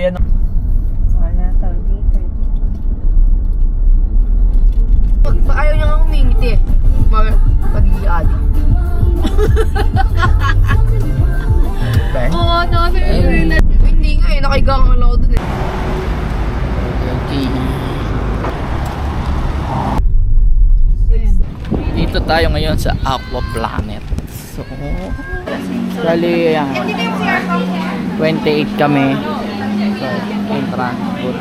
bili yan. Wala, 30. Ayaw niya nga umingiti eh. Pagiging adik. Oo, hindi nga eh. Nakaigangan lang ako dun eh. Okay. Dito tayo ngayon sa Aqua Planet. So, bali 28 kami. So, yung transport.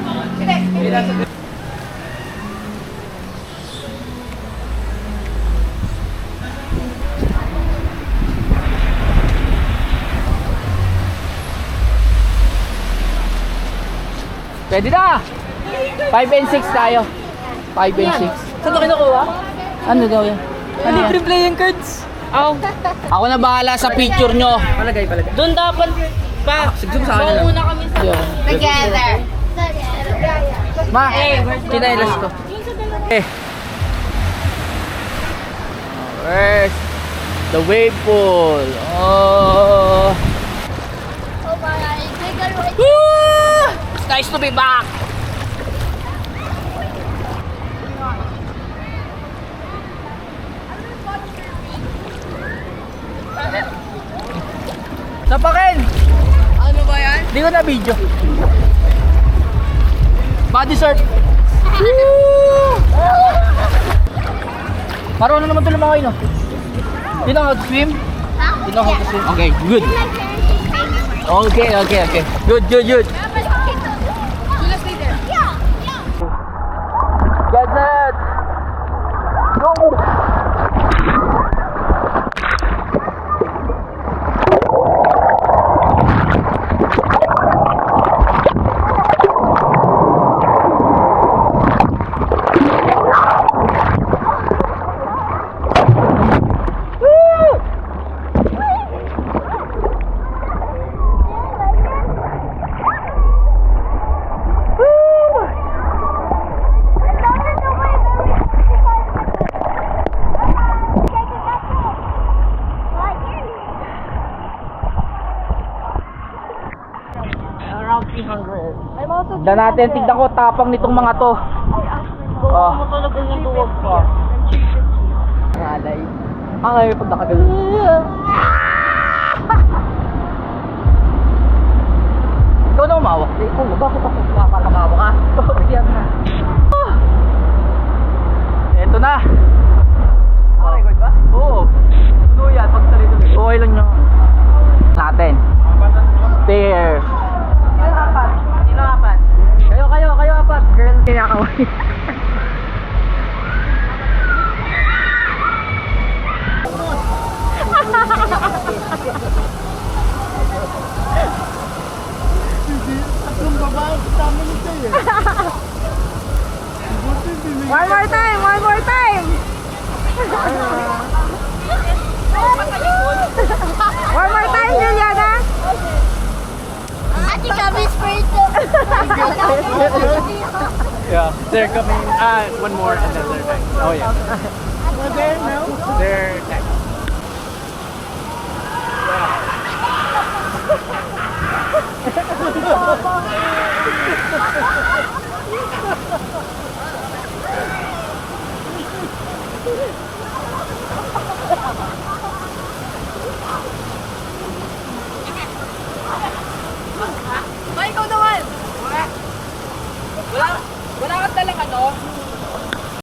Pwede na! 5 and 6 tayo. 5 and 6. Saan na kinukuha? Ano daw yan? Ano yan? Libre playing cards. Oh. Ako na bahala sa picture nyo. Palagay. Doon dapat pa. Siguro sa akin. Mauna kami sa Together. Ma, kinailas ko. Eh. Where's the wave pool? Oh. Oh my God. Woo! It's nice to be back. Sapakin! Ano ba yan? Hindi ko na video. Body surf. Marunong naman ito lumangoy, no? You know how to swim? You know how to swim? Okay, good. Okay. Good. Get set! Go! Tignan natin, tignan ko tapang nitong mga to. Oh. Alay. Ang ayaw pag nakagano. Ikaw na umawa. Ikaw, bakit ako makakamawa ka? Yan na. Eto na. Record ba? Oo. Ano yan? Pagsalito. Okay lang nyo. Natin. Stairs. Sino apat? Kayo apat. Girl, kinakaway. Tatlong babae kasama nito eh. One more time. One more time, Juliana. Ate kami straight to. Yeah, they're coming. One more and then they're next. Oh yeah. Well, there now. They're next. Ikaw naman. Wala kang dalang ano?